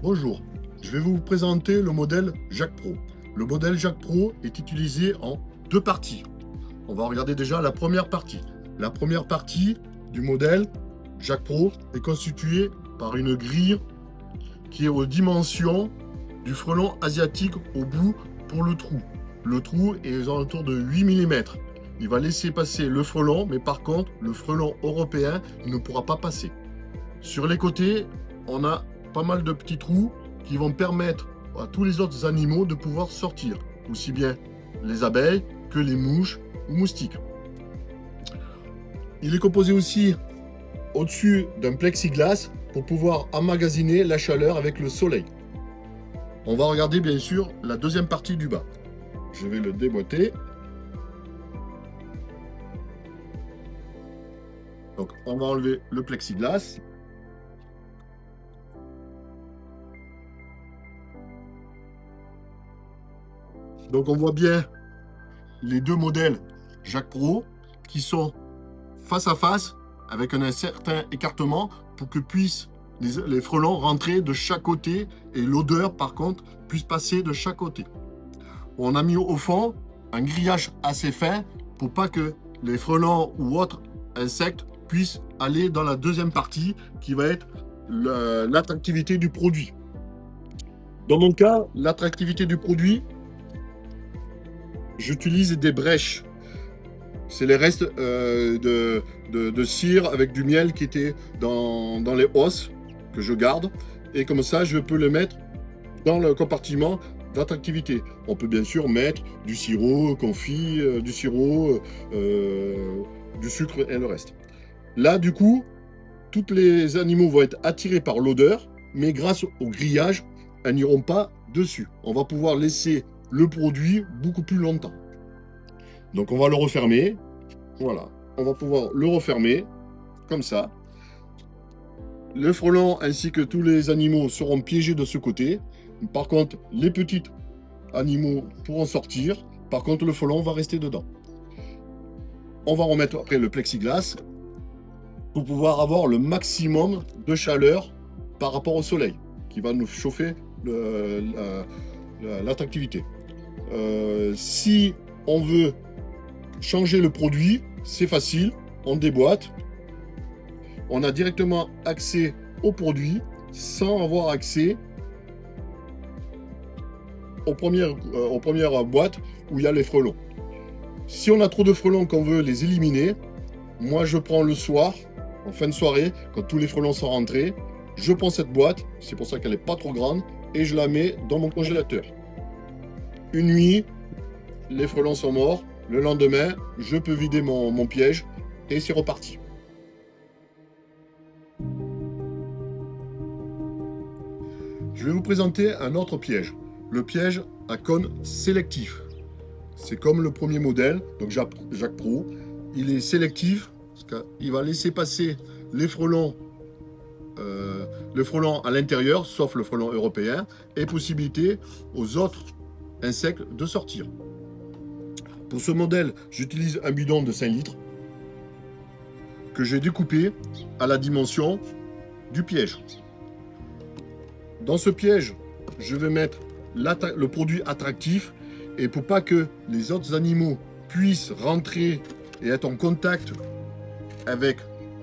Bonjour, je vais vous présenter le modèle Jacques Pro. Le modèle Jacques Pro est utilisé en deux parties. On va regarder déjà la première partie. La première partie du modèle Jacques Pro est constituée par une grille qui est aux dimensions du frelon asiatique au bout pour le trou. Le trou est aux alentours de 8 mm. Il va laisser passer le frelon, mais par contre, le frelon européen, il ne pourra pas passer. Sur les côtés, on a pas mal de petits trous qui vont permettre à tous les autres animaux de pouvoir sortir, aussi bien les abeilles que les mouches ou moustiques. Il est composé aussi au-dessus d'un plexiglas pour pouvoir emmagasiner la chaleur avec le soleil. On va regarder bien sûr la deuxième partie du bas. Je vais le déboîter. Donc on va enlever le plexiglas. Donc on voit bien les deux modèles Jacques Pro qui sont face à face avec un certain écartement pour que puissent les frelons rentrer de chaque côté et l'odeur par contre puisse passer de chaque côté. On a mis au fond un grillage assez fin pour pas que les frelons ou autres insectes puissent aller dans la deuxième partie qui va être l'attractivité du produit. Dans mon cas, l'attractivité du produit, j'utilise des brèches. C'est les restes de cire avec du miel qui était dans les os que je garde. Et comme ça, je peux le mettre dans le compartiment d'attractivité. On peut bien sûr mettre du sirop confit, du sirop, du sucre et le reste. Là, du coup, tous les animaux vont être attirés par l'odeur, mais grâce au grillage, elles n'iront pas dessus. On va pouvoir laisser le produit beaucoup plus longtemps. Donc on va le refermer. Voilà, on va pouvoir le refermer comme ça. Le frelon ainsi que tous les animaux seront piégés de ce côté. Par contre, les petits animaux pourront sortir. Par contre, le frelon va rester dedans. On va remettre après le plexiglas pour pouvoir avoir le maximum de chaleur par rapport au soleil qui va nous chauffer l'attractivité. Si on veut changer le produit, c'est facile, on déboîte, on a directement accès au produit sans avoir accès aux premières boîtes où il y a les frelons. Si on a trop de frelons qu'on veut les éliminer, moi je prends le soir, en fin de soirée, quand tous les frelons sont rentrés, je prends cette boîte, c'est pour ça qu'elle n'est pas trop grande, et je la mets dans mon congélateur. Une nuit, les frelons sont morts. Le lendemain, je peux vider mon piège et c'est reparti. Je vais vous présenter un autre piège. Le piège à cône sélectif. C'est comme le premier modèle, donc Jacques Pro. Il est sélectif, parce qu'il va laisser passer les frelons à l'intérieur, sauf le frelon européen, et possibilité aux autres insectes de sortir. Pour ce modèle, j'utilise un bidon de 5 litres que j'ai découpé à la dimension du piège. Dans ce piège, je vais mettre le produit attractif et pour pas que les autres animaux puissent rentrer et être en contact avec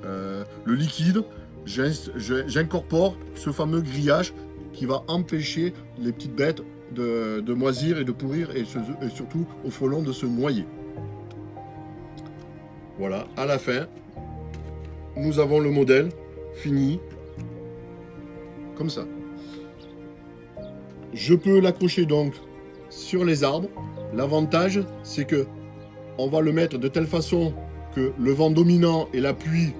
le liquide, j'incorpore ce fameux grillage qui va empêcher les petites bêtes de moisir et de pourrir et surtout aux frelons de se noyer. Voilà, à la fin, nous avons le modèle fini comme ça. Je peux l'accrocher donc sur les arbres. L'avantage, c'est que on va le mettre de telle façon que le vent dominant et la pluie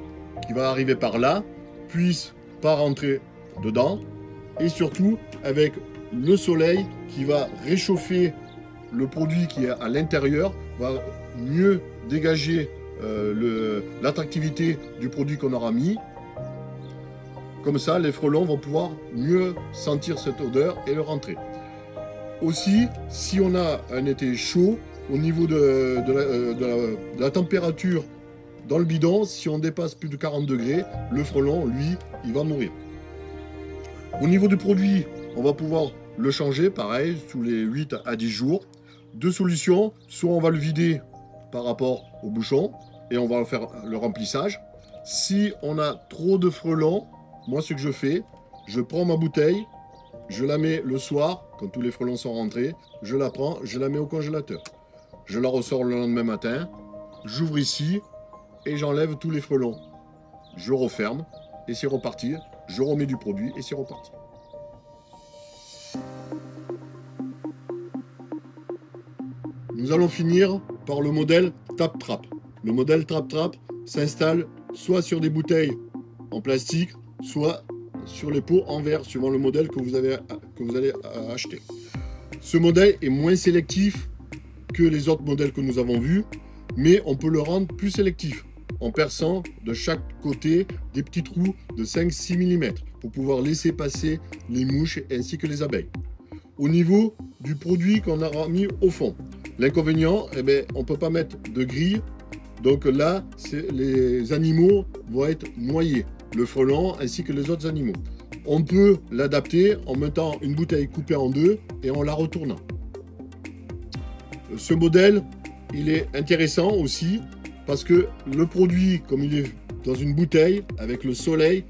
qui va arriver par là puissent pas rentrer dedans et surtout avec le soleil qui va réchauffer le produit qui est à l'intérieur, va mieux dégager l'attractivité du produit qu'on aura mis. Comme ça, les frelons vont pouvoir mieux sentir cette odeur et le rentrer. Aussi, si on a un été chaud, au niveau de la température dans le bidon, si on dépasse plus de 40 degrés, le frelon, lui, il va mourir. Au niveau du produit, on va pouvoir le changer, pareil, tous les 8 à 10 jours. Deux solutions, soit on va le vider par rapport au bouchon et on va faire le remplissage. Si on a trop de frelons, moi ce que je fais, je prends ma bouteille, je la mets le soir, quand tous les frelons sont rentrés, je la prends, je la mets au congélateur. Je la ressors le lendemain matin, j'ouvre ici et j'enlève tous les frelons. Je referme et c'est reparti. Je remets du produit et c'est reparti. Nous allons finir par le modèle Tap Trap. Le modèle Tap Trap s'installe soit sur des bouteilles en plastique, soit sur les pots en verre, suivant le modèle que vous allez acheter. Ce modèle est moins sélectif que les autres modèles que nous avons vus, mais on peut le rendre plus sélectif en perçant de chaque côté des petits trous de 5-6 mm pour pouvoir laisser passer les mouches ainsi que les abeilles. Au niveau du produit qu'on aura mis au fond, l'inconvénient, on ne peut pas mettre de grille, donc là, les animaux vont être noyés, le frelon ainsi que les autres animaux. On peut l'adapter en mettant une bouteille coupée en deux et en la retournant. Ce modèle, il est intéressant aussi parce que le produit, comme il est dans une bouteille, avec le soleil,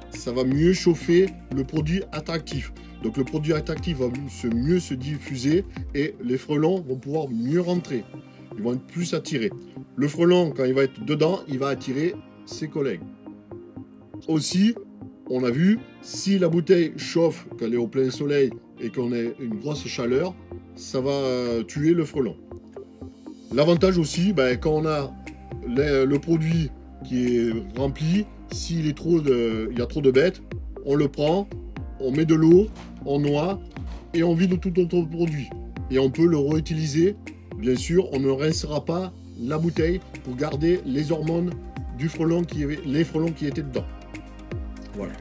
ça va mieux chauffer le produit attractif. Donc le produit attractif va mieux se diffuser et les frelons vont pouvoir mieux rentrer. Ils vont être plus attirés. Le frelon, quand il va être dedans, il va attirer ses collègues. Aussi, on a vu, si la bouteille chauffe, qu'elle est au plein soleil et qu'on a une grosse chaleur, ça va tuer le frelon. L'avantage aussi, quand on a le produit qui est rempli, s'il y a trop de bêtes, on le prend, on met de l'eau, on noie et on vide tout notre produit. Et on peut le réutiliser. Bien sûr, on ne rincera pas la bouteille pour garder les hormones du frelon les frelons qui étaient dedans. Voilà.